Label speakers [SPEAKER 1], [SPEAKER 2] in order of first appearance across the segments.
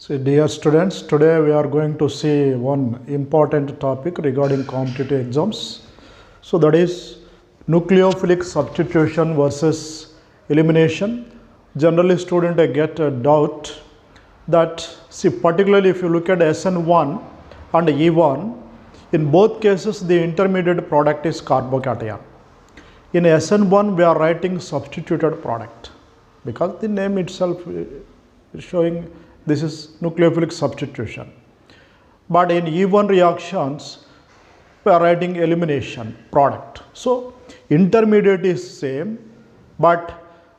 [SPEAKER 1] So dear students, today we are going to see one important topic regarding competitive exams. So that is nucleophilic substitution versus elimination. Generally student get a doubt that, see, particularly if you look at SN1 and E1, in both cases the intermediate product is carbocation. In SN1 we are writing substituted product because the name itself is showing this is nucleophilic substitution. But in E1 reactions, we are writing elimination product. So intermediate is same, but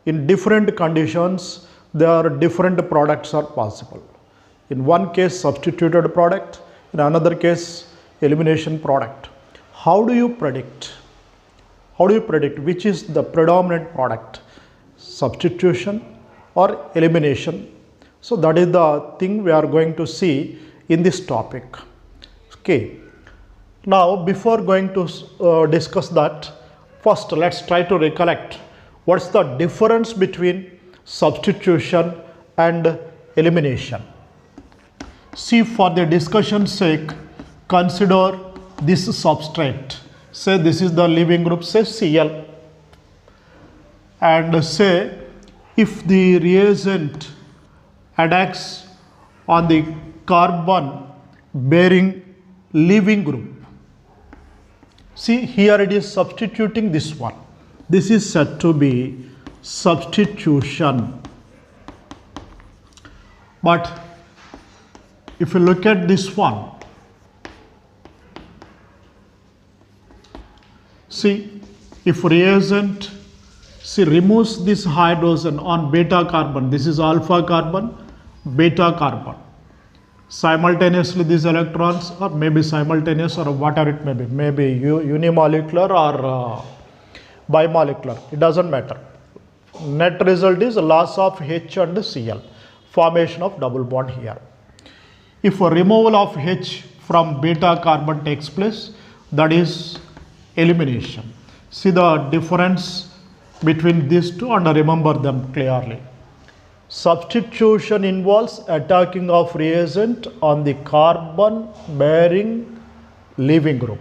[SPEAKER 1] in different conditions, there are different products are possible. In one case, substituted product, in another case, elimination product. How do you predict? How do you predict which is the predominant product? Substitution or elimination? So that is the thing we are going to see in this topic. Okay. Now before going to discuss that, first let's try to recollect what's the difference between substitution and elimination. See, for the discussion sake, consider this substrate. Say this is the leaving group, say Cl, and say if the reagent attacks on the carbon bearing leaving group. See, here it is substituting this one. This is said to be substitution. But if you look at this one, see, if reagent removes this hydrogen on beta carbon, this is alpha carbon, beta carbon. Simultaneously these electrons, or maybe simultaneous, or whatever it may be, maybe unimolecular or bimolecular, it doesn't matter. Net result is loss of H and Cl, formation of double bond here. If a removal of H from beta carbon takes place, that is elimination. See the difference between these two and remember them clearly. Substitution involves attacking of reagent on the carbon bearing leaving group.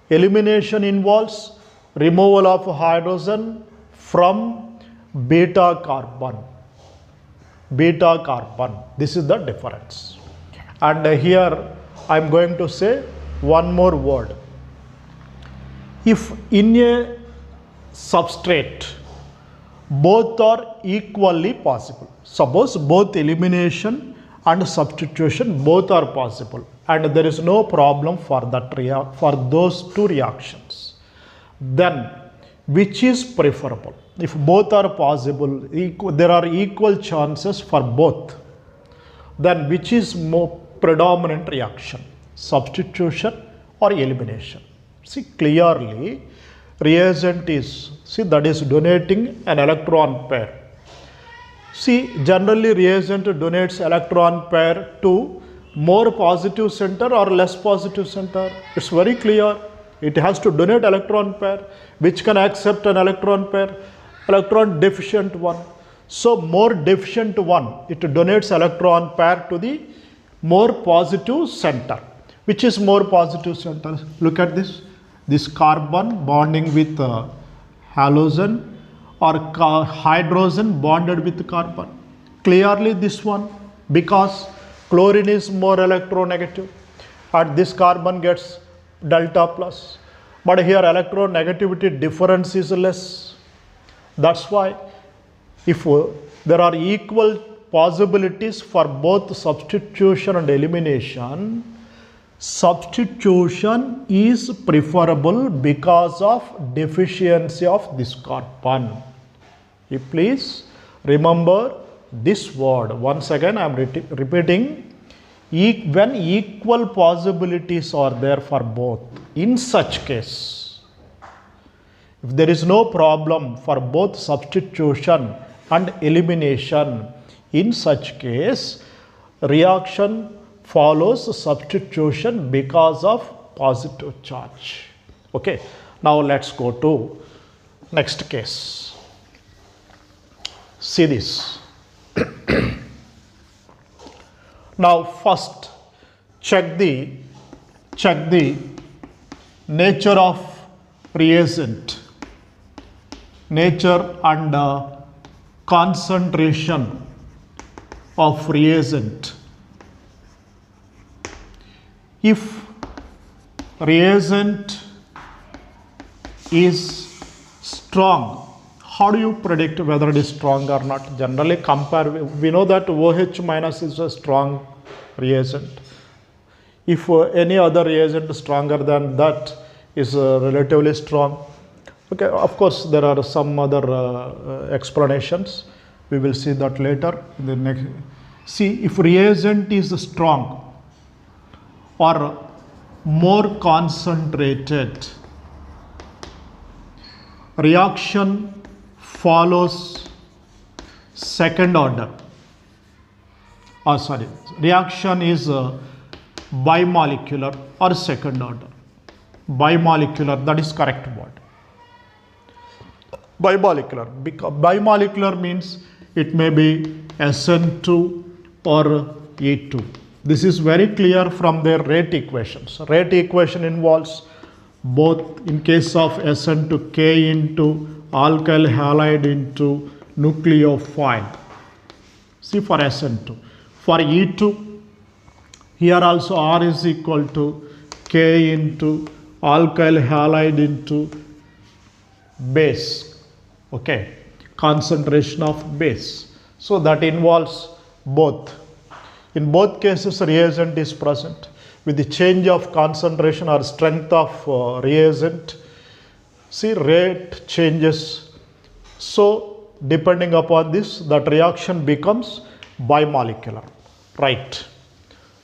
[SPEAKER 1] Elimination involves removal of hydrogen from beta carbon. Beta carbon, this is the difference. And here I am going to say one more word. If in a substrate both are equally possible, suppose both elimination and substitution both are possible and there is no problem for that for those two reactions, then which is preferable? If both are possible, there are equal chances for both, then which is more predominant reaction, substitution or elimination? See, clearly reagent is, see, that is donating an electron pair. See, generally reagent donates electron pair to more positive center or less positive center. It's very clear. It has to donate electron pair which can accept an electron pair, electron deficient one. So more deficient one, it donates electron pair to the more positive center. Which is more positive center? Look at this. This carbon bonding with halogen or hydrogen bonded with carbon. Clearly this one, because chlorine is more electronegative and this carbon gets delta plus. But here electronegativity difference is less. That's why if there are equal possibilities for both substitution and elimination, substitution is preferable because of deficiency of this carbon. You please remember this word. Once again I am repeating, when equal possibilities are there for both, in such case, if there is no problem for both substitution and elimination, in such case reaction follows substitution because of positive charge. Okay, now let's go to next case. See this. Now first check the nature of reagent, nature and concentration of reagent. If reagent is strong, how do you predict whether it is strong or not? Generally compare, we know that OH minus is a strong reagent. If any other reagent stronger than that is relatively strong. Okay, of course there are some other explanations. We will see that later in the next. See, if reagent is strong or more concentrated, reaction follows second order. Reaction is bimolecular or second order. Bimolecular, that is correct word. Bimolecular. Bimolecular means it may be SN2 or E2. This is very clear from their rate equations. Rate equation involves both, in case of SN2, K into alkyl halide into nucleophile. See, for SN2. For E2, here also R is equal to K into alkyl halide into base. Okay, concentration of base. So that involves both. In both cases, reagent is present. With the change of concentration or strength of reagent, see, rate changes. So depending upon this, that reaction becomes bimolecular, right?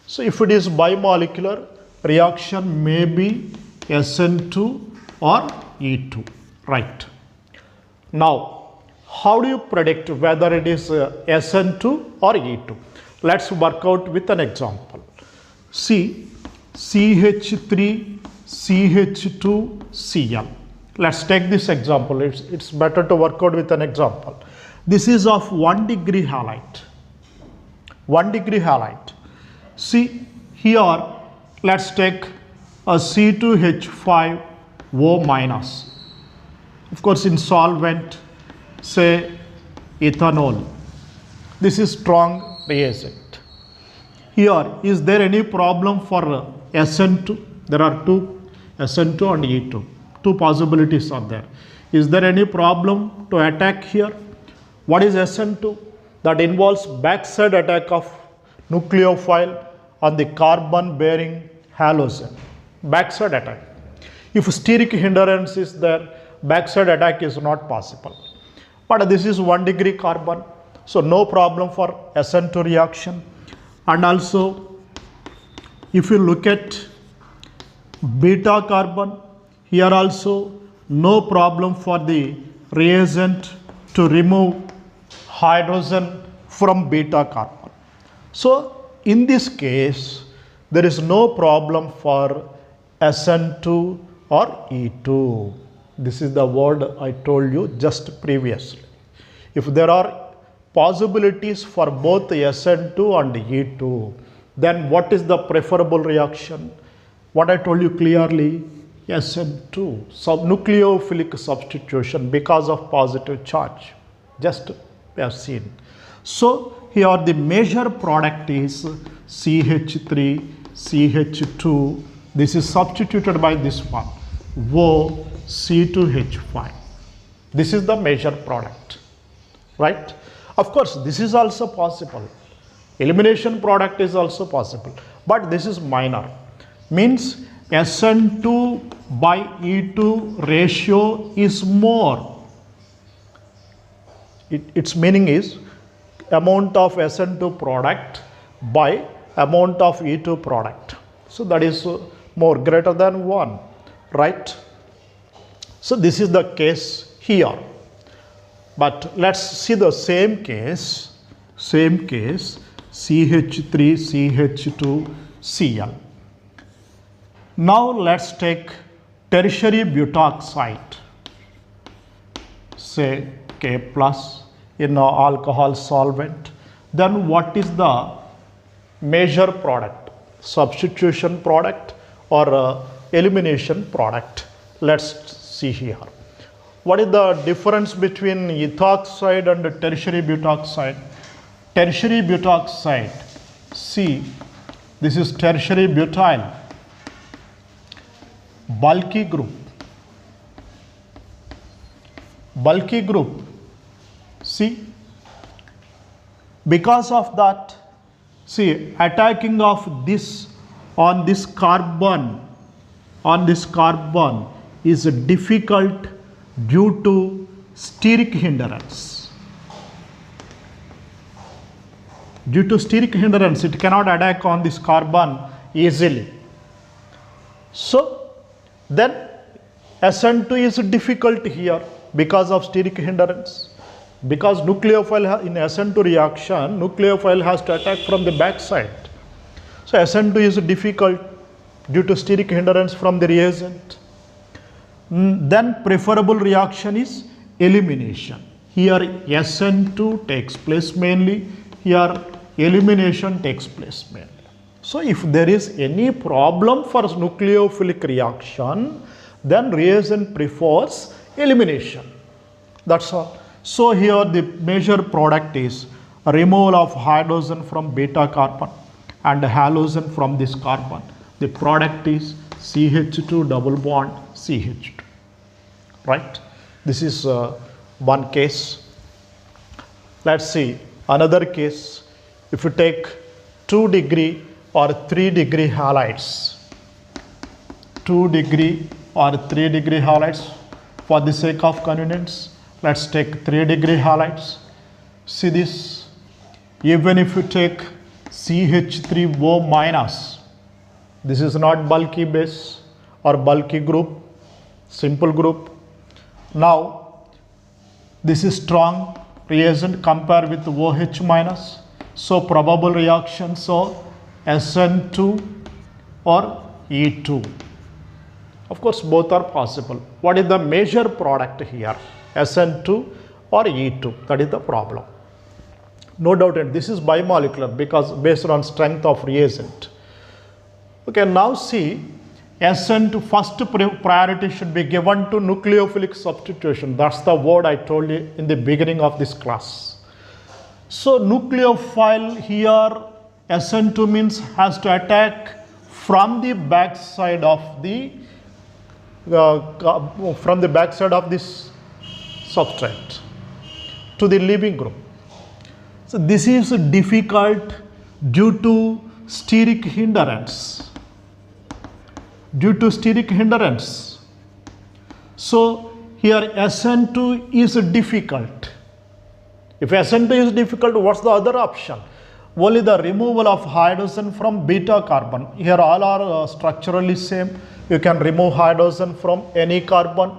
[SPEAKER 1] So if it is bimolecular, reaction may be SN2 or E2, right? Now, how do you predict whether it is SN2 or E2? Let's work out with an example. See, CH3, CH2, Cl. Let's take this example. It's better to work out with an example. This is of 1 degree halide. 1 degree halide. See, here let's take a C2H5O minus. Of course, in solvent, say ethanol. This is strong reagent. Here, is there any problem for SN2? There are two, SN2 and E2. Two possibilities are there. Is there any problem to attack here? What is SN2? That involves backside attack of nucleophile on the carbon bearing halogen. Backside attack. If steric hindrance is there, backside attack is not possible. But this is 1 degree carbon. So no problem for SN2 reaction. And also, if you look at beta carbon, here also no problem for the reagent to remove hydrogen from beta carbon. So in this case, there is no problem for SN2 or E2. This is the word I told you just previously. If there are possibilities for both SN2 and E2, then what is the preferable reaction? What I told you clearly, SN2, nucleophilic substitution because of positive charge. Just we have seen. So here the major product is CH3, CH2. This is substituted by this one, O C2H5. This is the major product, right? Of course, this is also possible. Elimination product is also possible, but this is minor. Means SN2 by E2 ratio is more. Its meaning is amount of SN2 product by amount of E2 product. So that is more, greater than 1, right? So this is the case here. But let's see the same case, CH3, CH2, Cl. Now let's take tertiary butoxide, say K plus in an alcohol solvent. Then what is the measure product, substitution product or elimination product. Let's see here. What is the difference between ethoxide and tertiary butoxide? Tertiary butoxide, see, this is tertiary butyl, bulky group. Bulky group, see, because of that, see, attacking of this on this carbon is difficult due to steric hindrance. Due to steric hindrance, it cannot attack on this carbon easily. So then SN2 is difficult here because of steric hindrance. Because nucleophile in SN2 reaction, nucleophile has to attack from the back side. So SN2 is difficult due to steric hindrance from the reagent. Then preferable reaction is elimination. Here SN2 takes place mainly, here elimination takes place mainly. So if there is any problem for nucleophilic reaction, then reagent prefers elimination. That's all. So here the major product is removal of hydrogen from beta carbon and halogen from this carbon. The product is CH2 double bond CH2, right? This is one case. Let's see another case. If you take 2 degree or 3 degree halides, 2 degree or 3 degree halides, for the sake of convenience, let's take 3 degree halides. See this, even if you take CH3O minus, this is not bulky base or bulky group, simple group. Now this is strong reagent compared with OH minus. So probable reactions are SN2 or E2. Of course both are possible. What is the major product here? SN2 or E2, that is the problem. No doubt, and this is bimolecular because based on strength of reagent. Okay, now see, SN2 first priority should be given to nucleophilic substitution. That's the word I told you in the beginning of this class. So nucleophile here, SN2 means has to attack from the back side of the this substrate to the leaving group. So this is difficult due to steric hindrance. Due to steric hindrance. So here SN2 is difficult. If SN2 is difficult, what's the other option? Only the removal of hydrogen from beta carbon. Here all are structurally same. You can remove hydrogen from any carbon.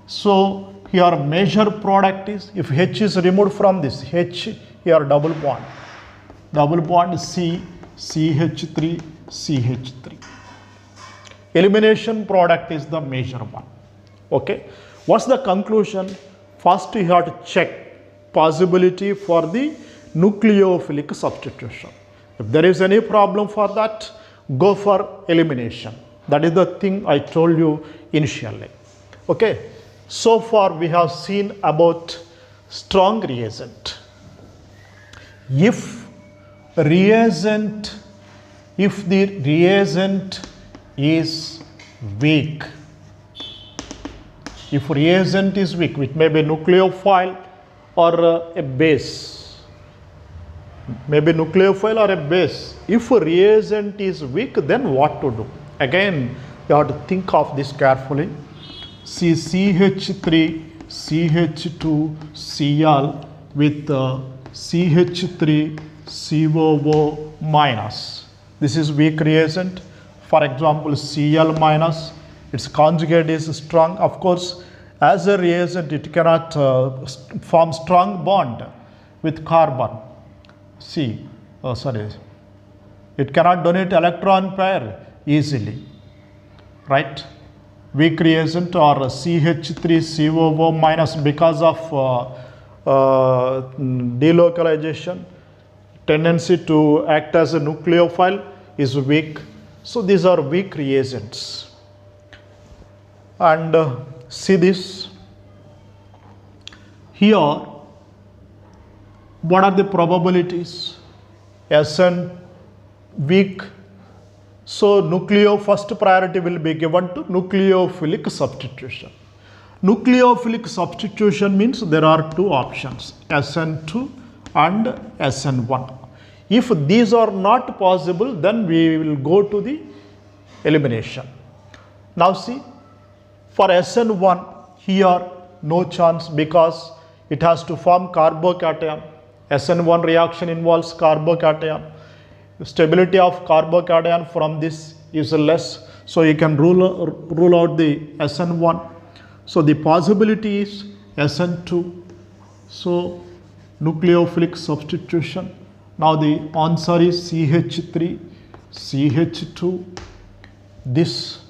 [SPEAKER 1] So here major product is, if H is removed from this, H here double bond C, CH3, CH3. Elimination product is the major one. Okay. What's the conclusion? First you have to check possibility for the nucleophilic substitution. If there is any problem for that, go for elimination. That is the thing I told you initially. Okay. So far we have seen about strong reagent. If the reagent is weak, if reagent is weak, it may be nucleophile or a base, maybe nucleophile or a base. If a reagent is weak, then what to do? Again, you have to think of this carefully. See CH3, CH2, Cl with CH3, COO minus. This is weak reagent. For example, Cl minus, its conjugate is strong. Of course, as a reagent, it cannot form strong bond with carbon. It cannot donate electron pair easily, right? Weak reagent or CH3COO minus because of delocalization, tendency to act as a nucleophile is weak. So these are weak reagents. And see this. Here, what are the probabilities? Sn weak. So first priority will be given to nucleophilic substitution. Nucleophilic substitution means there are two options, Sn2 and Sn1. If these are not possible, then we will go to the elimination. Now see, for Sn1 here no chance because it has to form carbocation. Sn1 reaction involves carbocation. Stability of carbocation from this is less, so you can rule out the Sn1. So the possibility is Sn2. So nucleophilic substitution. Now the answer is CH3, CH2, this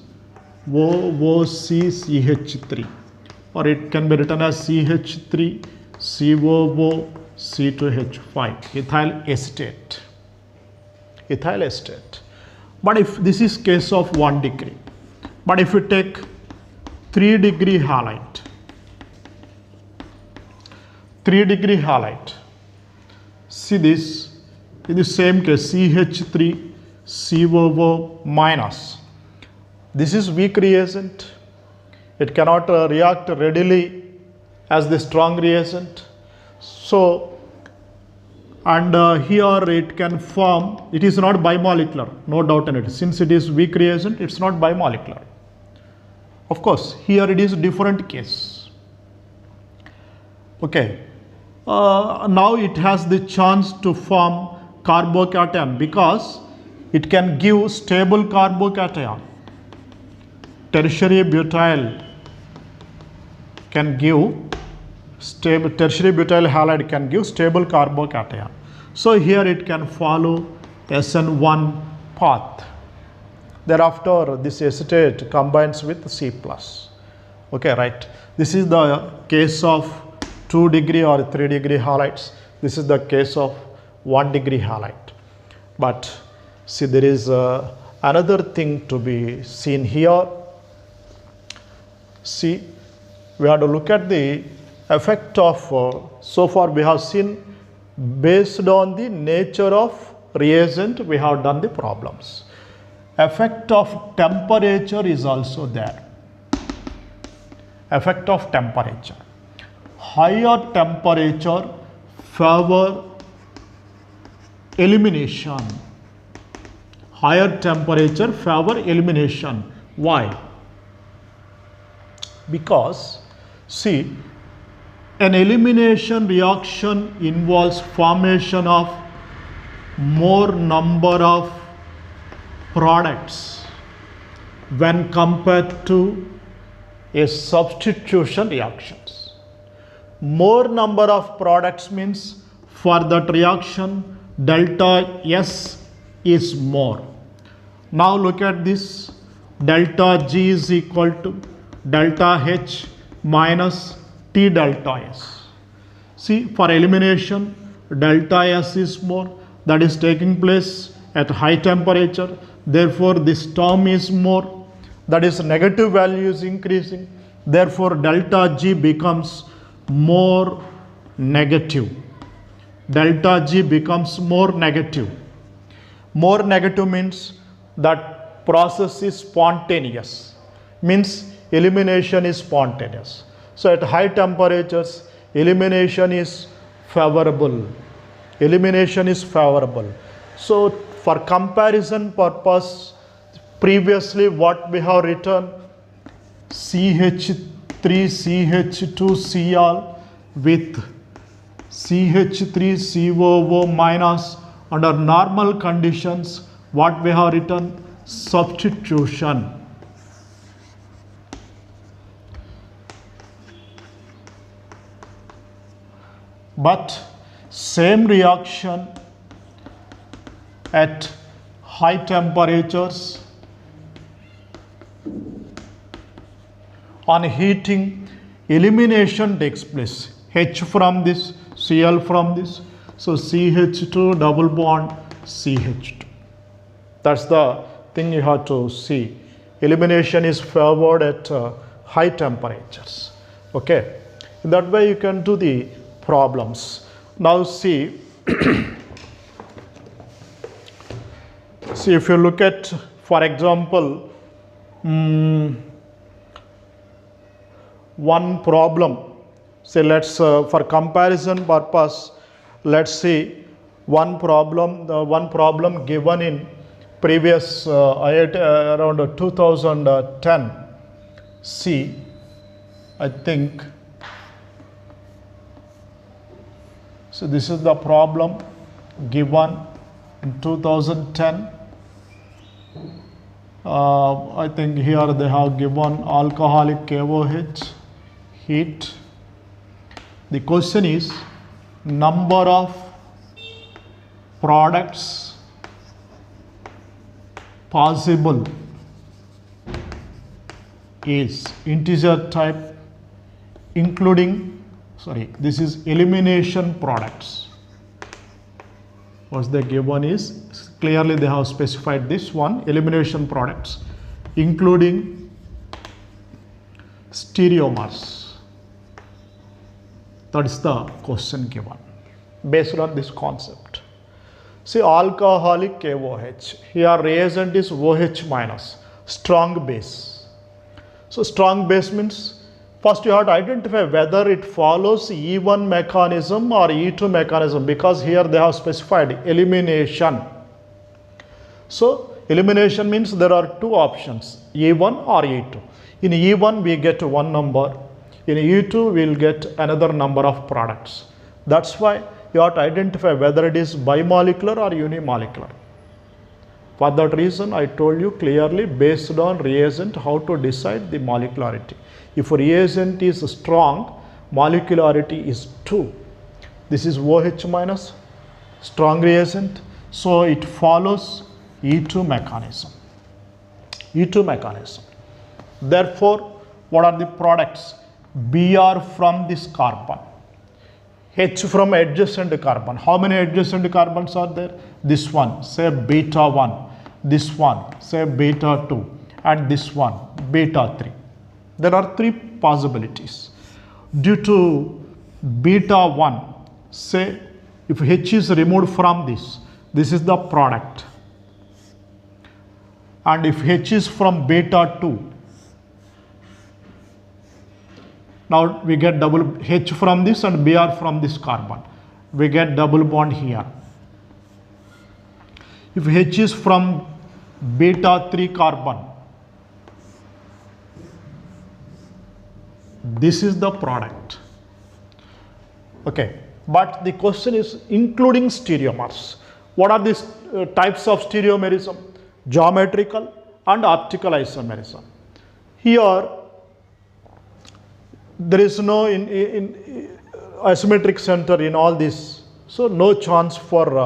[SPEAKER 1] OOCCH3, or it can be written as CH3, COO, C2H5, ethyl acetate. Ethyl acetate. But if this is case of 1 degree, but if you take 3 degree halide, 3 degree halide, see this, in the same case CH3, COO minus. This is weak reagent. It cannot react readily as the strong reagent. So, and here it can form, it is not bimolecular, no doubt in it. Since it is weak reagent, it's not bimolecular. Of course, here it is different case. Okay. Now it has the chance to form carbocation because it can give stable carbocation. Tertiary butyl can give stable, tertiary butyl halide can give stable carbocation. So here it can follow Sn1 path. Thereafter this acetate combines with C+. Okay, right. This is the case of 2 degree or 3 degree halides. This is the case of 1 degree halide. But see, there is another thing to be seen here. See, we have to look at the effect of, so far we have seen based on the nature of reagent, we have done the problems. Effect of temperature is also there. Effect of temperature. Higher temperature favor elimination. Higher temperature favor elimination. Why? Because see, an elimination reaction involves formation of more number of products when compared to a substitution reactions. More number of products means for that reaction delta S is more. Now look at this, delta G is equal to delta H minus T delta S. See, for elimination delta S is more, that is taking place at high temperature, therefore this term is more, that is negative value is increasing, therefore delta G becomes more negative. Delta G becomes more negative. More negative means that process is spontaneous, means elimination is spontaneous. So at high temperatures, elimination is favorable. Elimination is favorable. So for comparison purpose, previously what we have written, CH3, CH2, Cl with CH3, COO minus, under normal conditions, what we have written, substitution. But same reaction at high temperatures, on heating, elimination takes place. H from this, Cl from this. So CH2 double bond CH2. That's the thing you have to see. Elimination is favored at high temperatures. Okay. In that way you can do the problems. Now see, see if you look at, for example, one problem, say let's for comparison purpose, let's see one problem given in previous around 2010. See, I think, so this is the problem given in 2010. I think here they have given alcoholic KOH heat. The question is number of products possible is integer type, including, sorry, this is elimination products. What they given is, clearly they have specified this one, elimination products, including stereomers. That is the question given based on this concept. See, alcoholic KOH, here reagent is OH minus, strong base. So strong base means first you have to identify whether it follows E1 mechanism or E2 mechanism, because here they have specified elimination. So elimination means there are two options, E1 or E2. In E1 we get one number, in E2 we will get another number of products. That's why you have to identify whether it is bimolecular or unimolecular. For that reason I told you clearly based on reagent how to decide the molecularity. If reagent is strong, molecularity is 2. This is OH minus, strong reagent, so it follows E2 mechanism. E2 mechanism. Therefore, what are the products? Br from this carbon, H from adjacent carbon. How many adjacent carbons are there? This one, say beta 1, this one, say beta 2, and this one, beta 3. There are three possibilities. Due to beta 1, say if H is removed from this is the product. And if H is from beta 2, now we get double H from this and Br from this carbon. We get double bond here. If H is from beta 3 carbon, this is the product. Okay, but the question is including stereomers. What are these types of stereomerism? Geometrical and optical isomerism. Here there is no isometric center in all this, so no chance for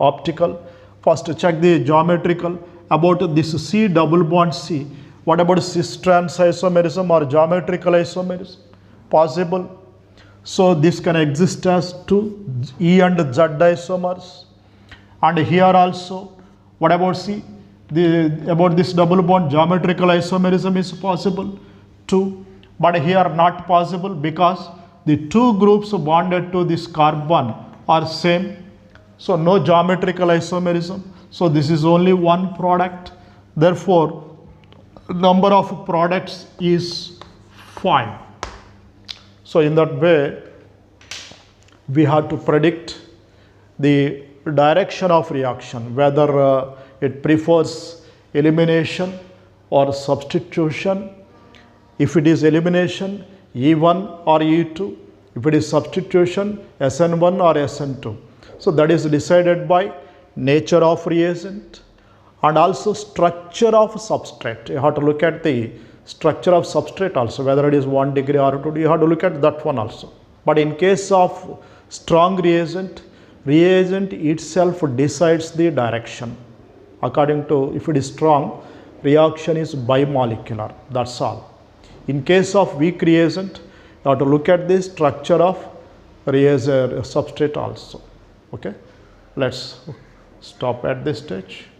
[SPEAKER 1] optical. First check the geometrical. About this C double bond C, what about cis trans isomerism or geometrical isomerism? Possible. So this can exist as two E and Z isomers. And here also, what about C? About this double bond, geometrical isomerism is possible too, but here not possible because the two groups bonded to this carbon are same, so no geometrical isomerism. So this is only one product, therefore number of products is 5. So in that way we have to predict the direction of reaction, whether it prefers elimination or substitution. If it is elimination, E1 or E2. If it is substitution, SN1 or SN2. So that is decided by nature of reagent and also structure of substrate. You have to look at the structure of substrate also, whether it is 1 degree or 2 degree, you have to look at that one also. But in case of strong reagent, reagent itself decides the direction. According to, if it is strong, reaction is bimolecular, that's all. In case of weak reagent, you have to look at the structure of reagent substrate also. Okay, let's stop at this stage.